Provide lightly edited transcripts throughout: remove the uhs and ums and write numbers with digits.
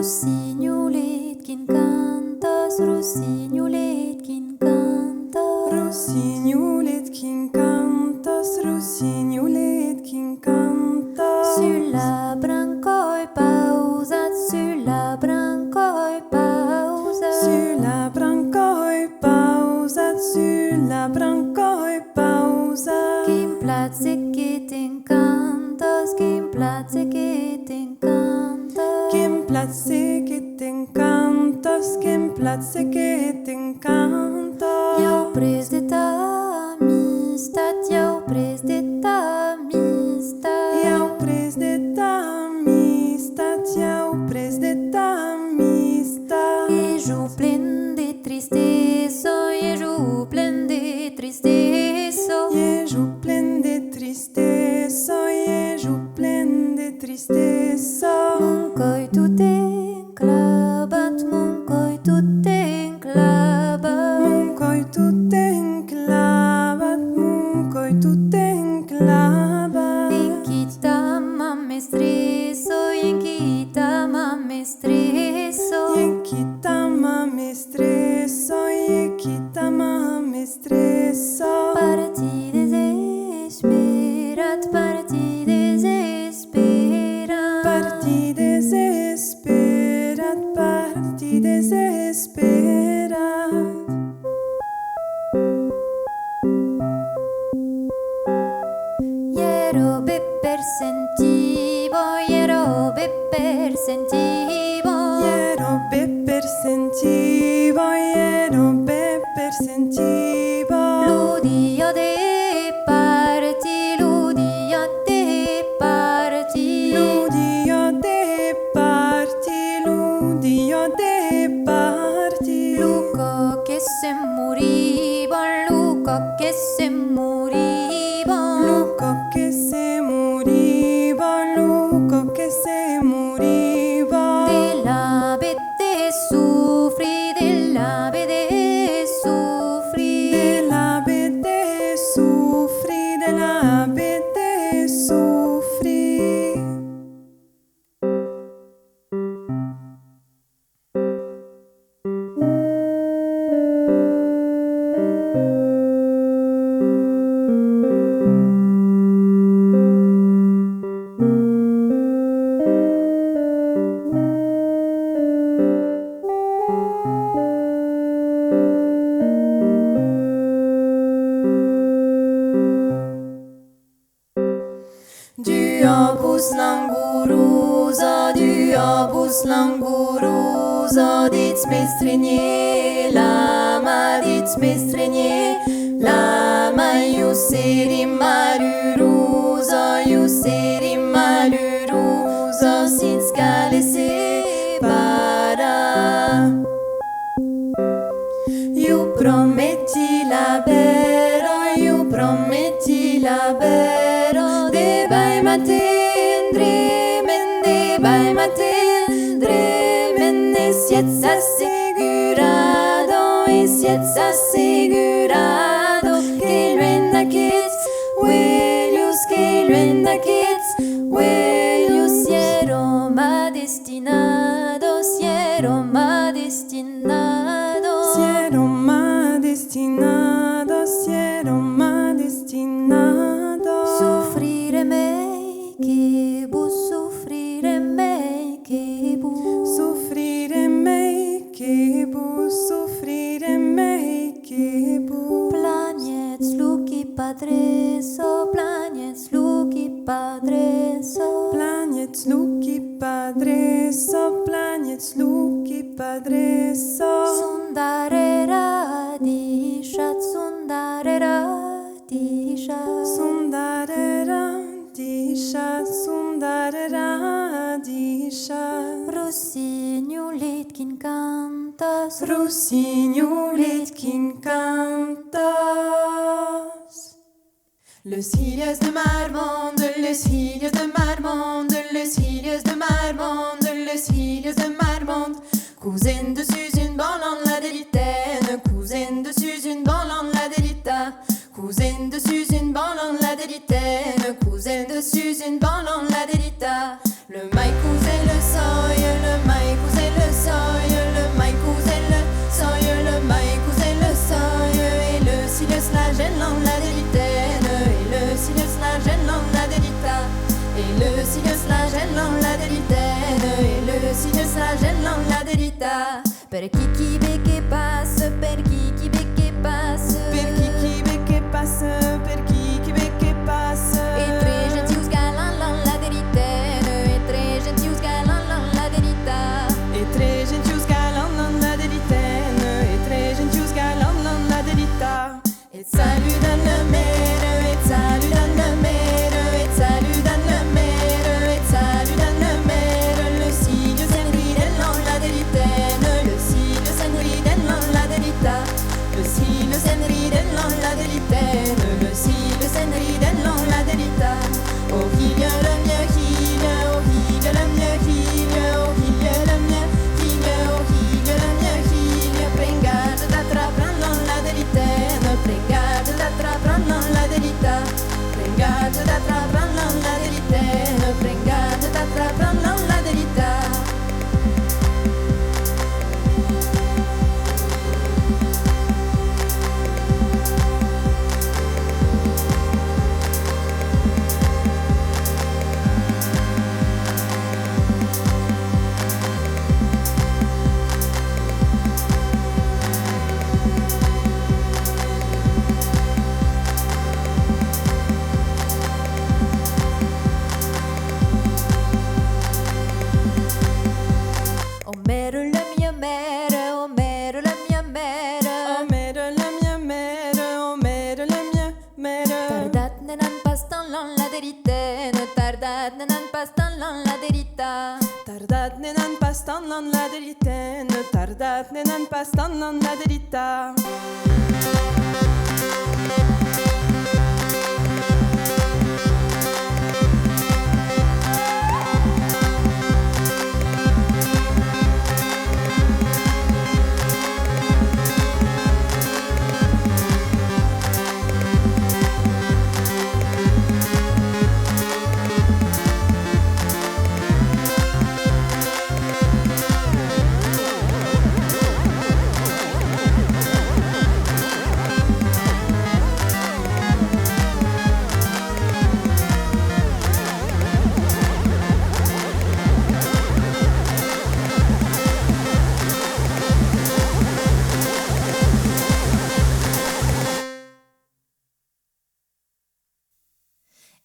Rossignoletkin kantas, rossignoletkin kantas. Rossignoletkin kantas, rossignoletkin kantas. Sulla brancoi pausat, sulla brancoi pausat. Sulla brancoi pausat, sulla brancoi pausat. Kim platsikitten kantas, kim platsikitten kantas. Kim platsikitten kantas, kim platsikitten kantas. Jou pres detta mistat, jou pres detta mistat. Jou pres detta mistat, jou pres detta mistat. Et jou plein de tristesse, et jou plein de tristesse. Et jou plein de tristesse, et jou plein de tristesse. Mon coi tout enclavat, mon coi tout enclavat. Mon coi tout enclavat, mon coi tout enclavat. Inquieta ma mestresso, inquieta ma mestresso. Inquieta ma mestresso, inquieta ma mestresso. Parti desesperat, parti desesperat. Parti desesperat, parti desesperat. Iero beper sentivo, iero beper sentivo. Iero beper sentivo, iero beper sentivo. L'udio de parti, l'udio de parti. L'udio de parti, l'udio de parti. Luco che se muriva, Luco che se muriva. Luco che se muriva, Luco che se muriva. Della vede soffri, della vede soffri. Della vede soffri, della vede soffri. Du abus languruza, dit mestrenier, lama dit mestrenier, lama yuseri maluruza, yuseri maluruza, sin scale separa. You prometti la bera, you prometti la bera, de vai matendre, mende vai matendre, mende siet assegurado, e siet assegurado, que luenda kids, huelius, que luenda kids, huelius, siero ma destinado, siero ma destinado. Siero ma destinado, siero ma destinado. Soffrire me che bu, soffrire me che bu. Soffrire me che bu, soffrire me che bu. Planiet sluki padreso, planiet sluki padreso. Planiet sluki padreso, planiet sluki padreso. Sundare radishat, sundare radishat. Sundare radishat, sundare radishat. Rossignoletkin kantas, Rossignoletkin kantas. Le Sirius de Marmande, le Sirius de Marmande, le Sirius de Marmande, le Sirius de Marmande. Cousine dessus une bande la délitaine, cousine dessus une bande la délita. Cousine dessus une bande la délitaine, cousine dessus une bande la délita. Le maï cousait le soy, le maï cousait signe sage non la derita. Per chi che passe, per chi che passe. Per chi che passe, per chi che passe. E tre gentius galan la deritaine, e tre gentius galan la derita. E tre gentius galan la deritaine, e tre gentius galan la derita. Et salut dans la mer, et salut dans la mer, et salut dans la mer, et salut dans la mer. Le signe s'enride dans la deritaine, le signe s'enride dans la derita. Le signe s'enride dans la deritaine, le signe s'enride dans la derita. Oh il le mien hile, oh il le mien hile, oh il le mien hile, oh il le mien hile. Prengate da trapran dans la deritaine, prengate da trapran dans la derita. Prengate da trapran dans la deritaine, prengate da trapran dans la derita. Oh mère la mia mère, oh mère la mia mère. Oh mère la mia mère, oh mère la mia mère. Tardat nenan pastan la deritaine, tardat nenan pastan la derita. Tardat nenan pastan lan la deritaine, tardat nenan pastan lan la derita.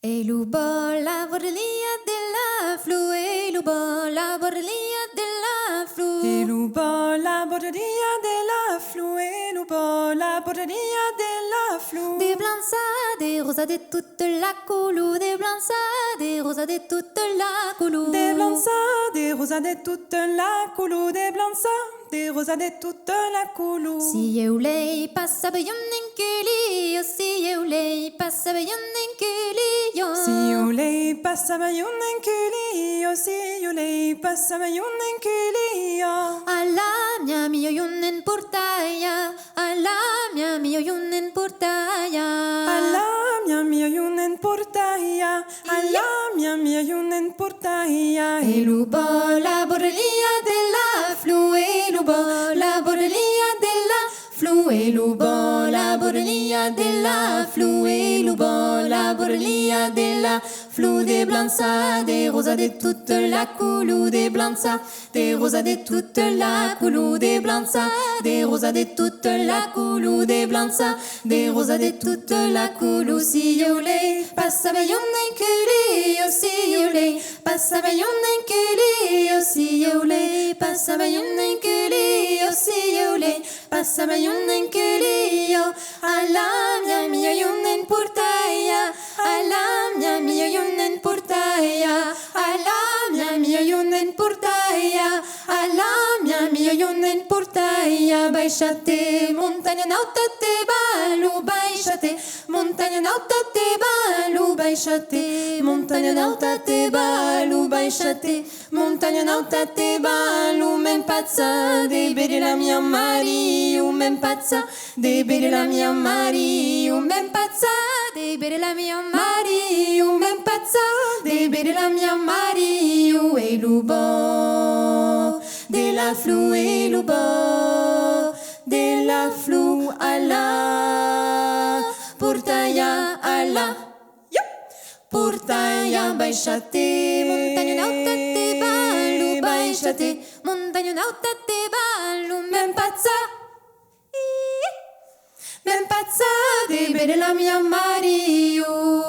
E lubo la borlia della flu, e lubo la borlia della flu. Elubo la borderia de la flou, elubo la borderia de la flou. Des blancs ça, des rosas de toute la coulou, des blancs ça, des rosas de toute la coulou. Des blancs ça, des rosas de toute la coulou, des blancs ça, des rosas de toute la coulou. Si eu lei passa baiunen culio, si eu lei passa baiunen culio. Si you lay passava un enculio, si you lay passava un enculio. Alla mia mio yunen portaia, alla mia mio yunen portaia. Alla mia yunen portaia, alla mia yunen portaia. E lubo la borrelia della flu, e lubo la borrelia della flu, e lubo la borrelia della flu, e lubo la borrelia della flu. Des blancs ça, des rosas de toute la coulou, des blancs ça, des rosas de toute la coulou, des blancs ça, des rosas de toute la coulou, des blancs ça, des rosas de toute la coulou. Si you lay passava un enculio, si you lay passava un enculio, si you lay passava un enculio, si you lay passava un enculio. Alla mia yunen portaia, alla mia yunen portaia, alla mia yunen portaia, alla mia yunen portaia. Baixate montanha nauta te balu, baixate montanha nauta te balu, baixate montanha nauta te balu, baixate montanha nauta te balu. M'en pazza de bere la mia Mario, m'en pazza de bere la mia Mario, m'en pazza de bere la mia Mario, m'en pazza de bere la mia Mario. E lubo de la flu, e lubo de la flu, alla portaia, alla portaia. Baixate montanha nauta te balu, baixate lasciate, montagne nautate ballo, men pazza di bere la mia Mario.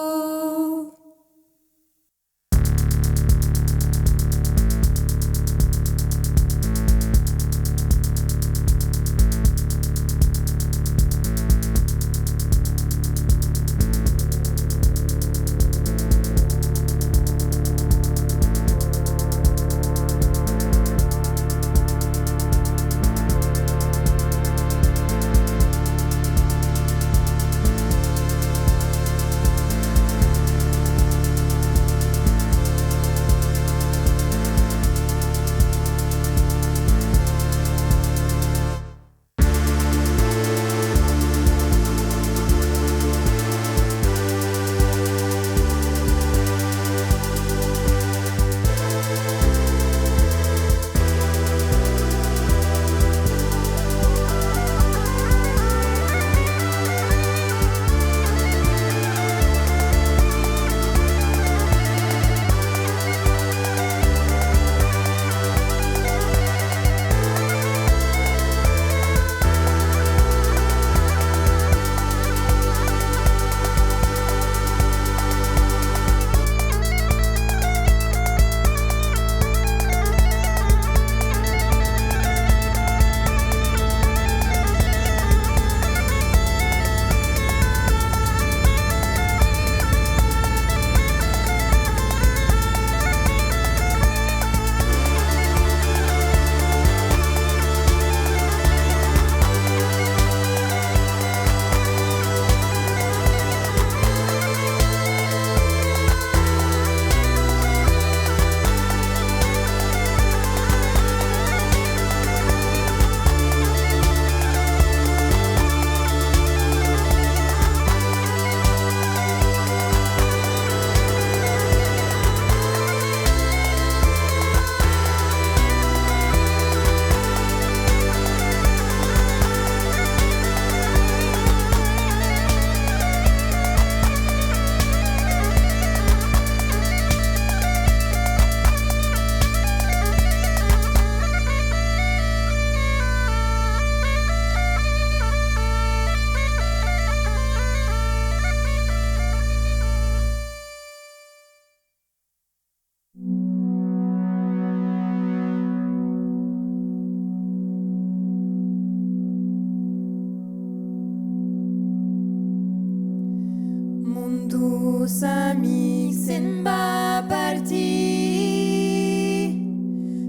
Tous amis, sen va partir,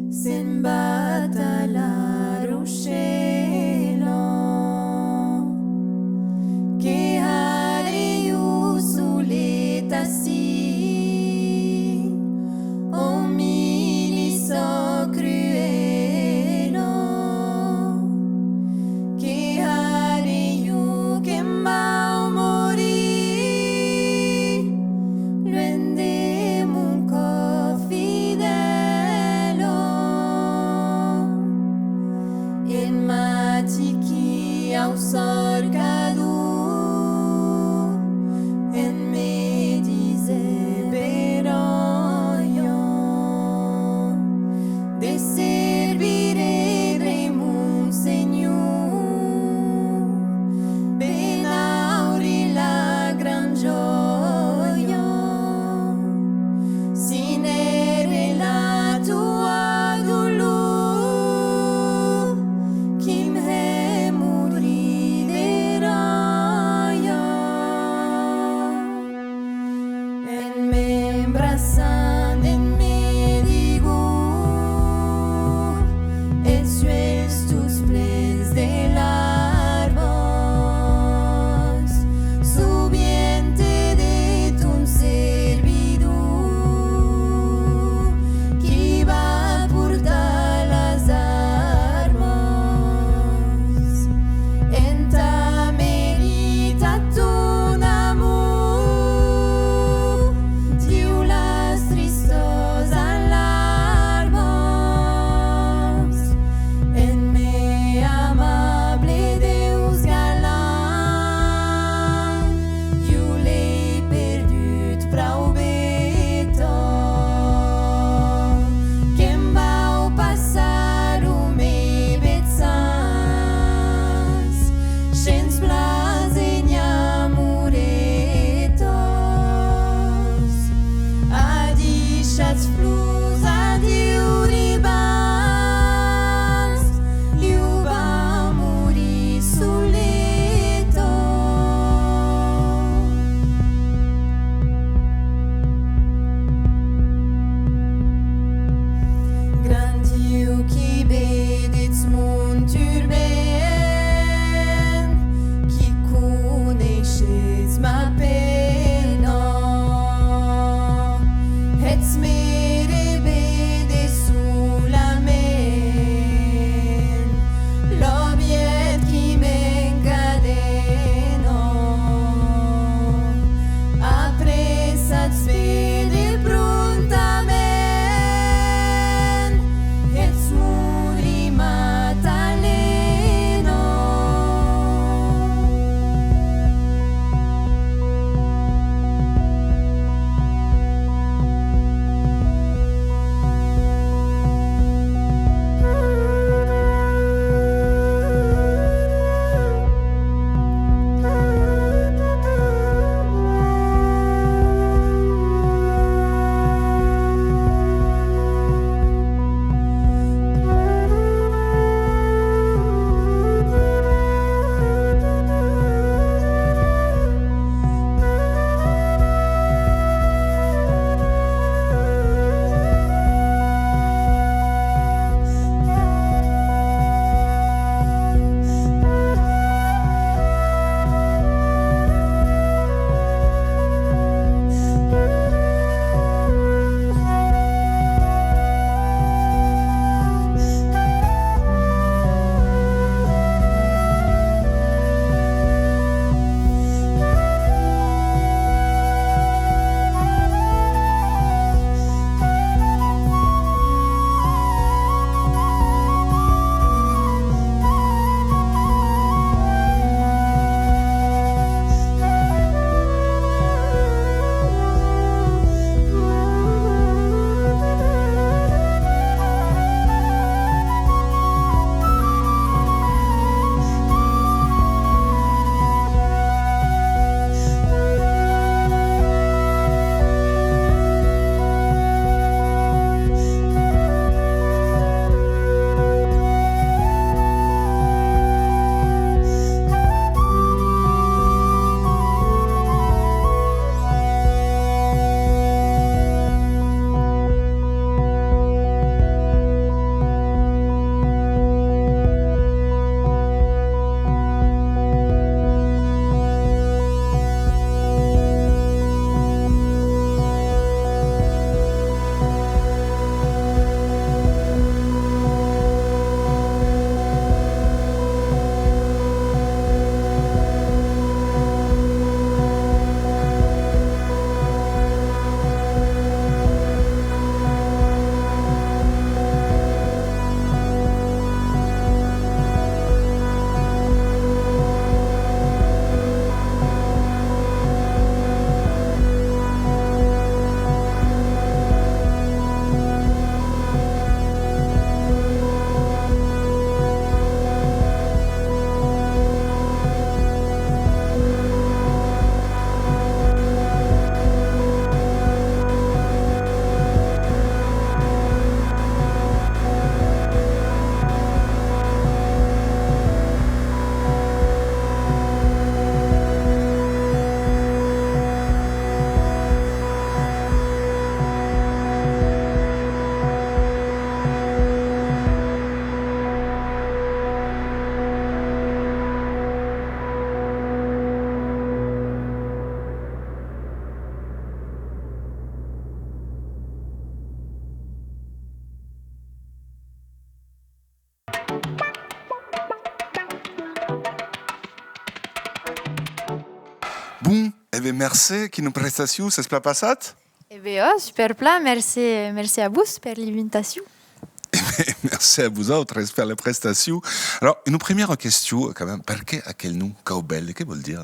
sen va a la Rochelle, che hareu soletasi, o mili so cruelo, che hareu che mau morir. Sorcado en me dice pero yo de servire de mon Señor ben auri la gran gioia sin ere la tua dolor kim he murir Bon, eh bien, merci, quina prestació, s'ha pla passat? Eh bien, oh, super plat, merci à vous pour l'invitation. Merci à vous autres per la prestació. Alors, une première question, quand même, per què aquell nom cowbell? Què vol dir?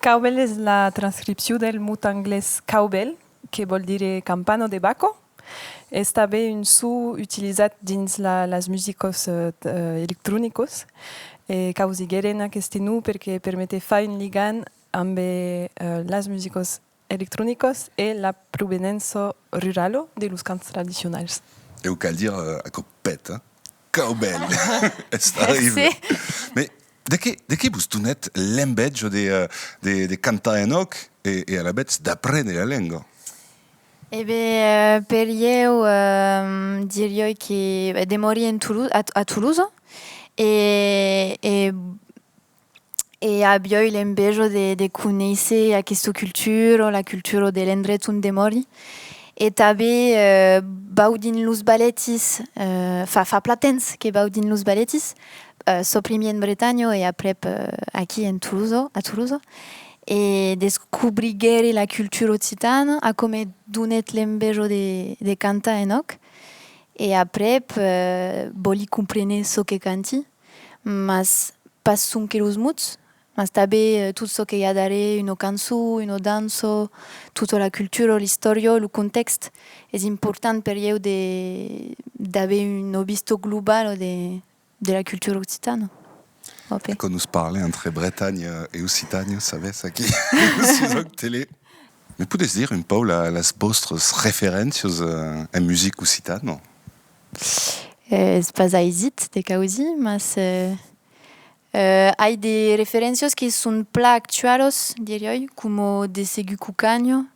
Cowbell és la transcripció del mot anglès cowbell, que vol dir campano de Baco. És també un so utilitzat dins les músiques electròniques. Causigueren aquest nom perquè permet fer un lligam amb les músiques electròniques i la provenença rural de los cants tradicionals. Et cal dir a copet, hein? Cowbell. C'est arrivé. Mais de què vos donat l'embetge de cantar en oc et à la bête d'apprendre la langue? Eh bien, per io diria che de morir a Toulouse e abbiamo l'embello de conèixer aquesta cultura, la cultura de l'endret on de mori. E també baudin los balletis, fa platens que baudin los balletis, so primi en Bretagno e après aquí en Toulouse, a Toulouse. E descobriguere la cultura occitana, a come donet l'embello de canta en oc. E après boli comprene so que canti, mas pas son que los muts, mas també tot so que hi ha darrere, una cançó, una dansa, tota la cultura, l'història, el context. És important per io d'aver un visto global de la cultura occitana. Okay. Quand nous parlons entre Bretagne et Occitanie, savez, ça qui sur télé. Mais pouvez dire un peu las vostres références en musique occitane? És pas aisit de causi, mas hay de referencias que son pla actuales, diria, como de Segu Cucanyo,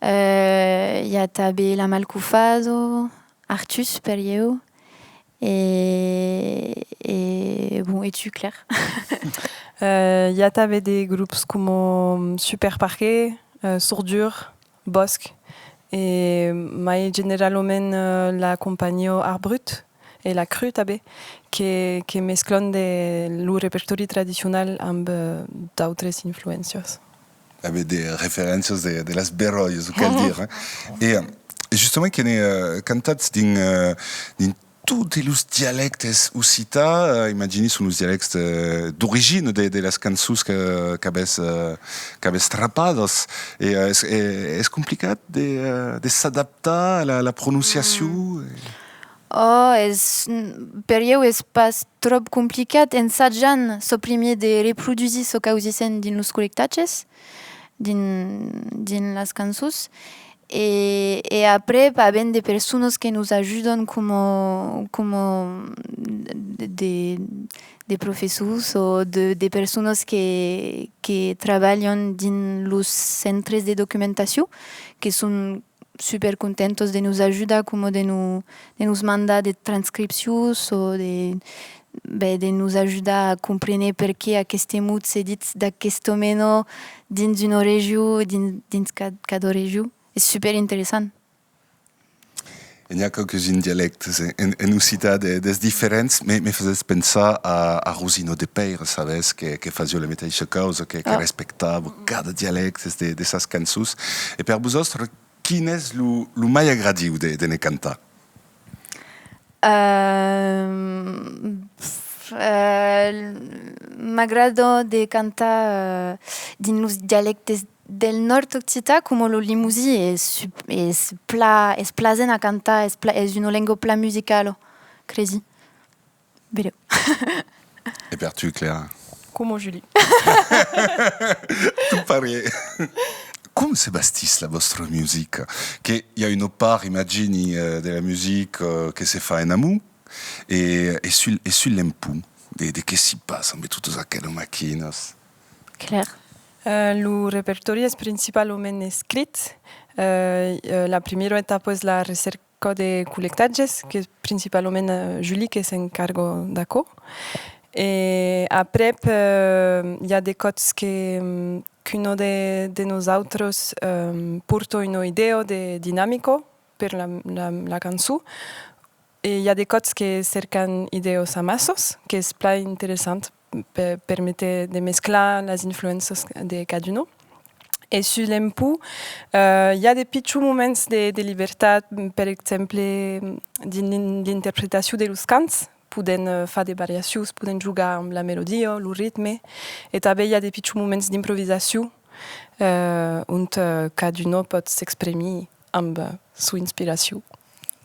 hi ha també la Malcufado, Artus per io, et bon, et tu, Claire? Hi ha també des grups com Super Parquet, Sourdure, Bosc, et mai generalment la companyia Art Brut et la Cru també, que mesclen el repertori tradicional amb d'altres influències. Avec des références de las berroies, cal dire. Hein? Et justement, qui est cantats din tous les dialectes occitans, imaginez sont les dialectes d'origine de las cançons qu'avez trapadas. Et est-ce compliqué de s'adapter à la prononciation? Oh, per io és pas trop complicat ensajant so primer de reproduir so causisen din los col·lectatges, din las cançons, e après havent de persones que nos ajuden como de professors o de persones que treballen din los centres de documentació, que són super contentos de nos ajudar, como de nos mandar de transcripcions o de nos ajudar a comprendre per què aquest mot s'ha dit d'aquesta mena dins una regió, dins cada regió. És super interessant. Il y a quelques dialectes en occità des différents, mais faisait pensar a Rosino de Peire, sabes, que faisait la mateixa causa, que respectava cada dialecte de ses cançons. Et per vosaltres, quin és el mai agradiu de ne cantar? M'agrada de cantar dins los dialectes del nord occità, com el limousi, és plazent a cantar, és una llengua pla musical, crezi. Vedeu. Et per tu, Claire? Com Julie. Tout pareil. Comment se bastisse la vostra musique? Il y a une part, imagine, de la musique que se fait en amont et sur l'impôt. De què s'hi passa amb totes aquelles màquines? Claire. El repertori és principalment escrit. La primera etapa és la recerca de col·lectatges, que és principalment Julie que s'encarga d'això. Et après, hi ha des cots que uno de nosaltres porta una idea de dinàmica per la cançó. I hi ha des cots que cerquen idees amassos, que és pla interessant permette de mezclar las influencias de Caduno. Et sur l'empu, il y a des petits moments de libertà, per exemple, d'interpretació de los cants. Poden faire des variacions, poden jugar amb la melodia, el ritme. Et també hi ha des petits moments d'improvisació on Caduno pot s'exprimer amb son inspiration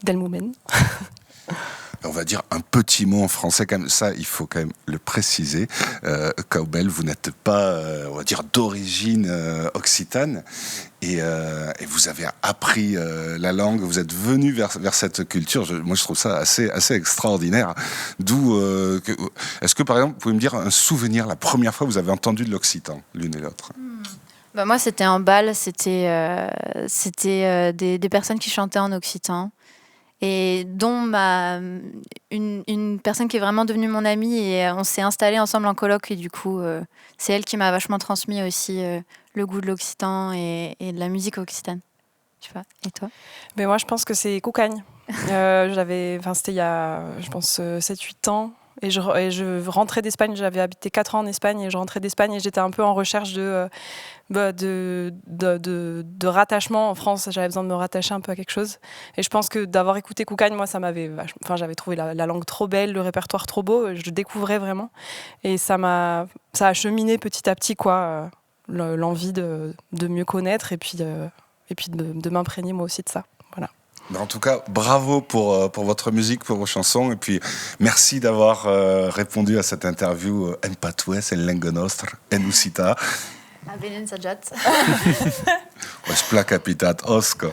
del moment. On va dire un petit mot en français, comme ça, il faut quand même le préciser. Cowbell, vous n'êtes pas, on va dire, d'origine occitane, et vous avez appris la langue, vous êtes venu vers cette culture. Moi, je trouve ça assez extraordinaire. D'où, est-ce que, par exemple, vous pouvez me dire un souvenir, la première fois que vous avez entendu de l'occitan, l'une et l'autre? Bah, moi, c'était un bal, c'était des personnes qui chantaient en occitan. Et dont une personne qui est vraiment devenue mon amie, et on s'est installés ensemble en coloc, et du coup c'est elle qui m'a vachement transmis aussi le goût de l'occitan et de la musique occitane. Tu vois. Et toi? Mais moi je pense que c'est Coucagne. C'était il y a je pense 7-8 ans. Et je rentrais d'Espagne, j'avais habité 4 ans en Espagne, et je rentrais d'Espagne et j'étais un peu en recherche de rattachement en France. J'avais besoin de me rattacher un peu à quelque chose. Et je pense que d'avoir écouté Coucagne, moi, ça m'avait j'avais trouvé la langue trop belle, le répertoire trop beau, je le découvrais vraiment. Et ça a cheminé petit à petit, quoi, l'envie de mieux connaître et puis de m'imprégner moi aussi de ça. Voilà. En tout cas, bravo pour votre musique, pour vos chansons, et puis merci d'avoir répondu à cette interview en patuès, en lengua nostra, en occità. Ben ensajat. Capitat Osco.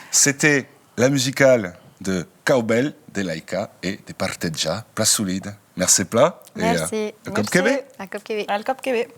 C'était la musicale de Cowbell, de Laika et de Parteggia, Pla Solide. Merci Pla. Merci. Et à Cop Québec. À Cop Québec. Al Cop Québec.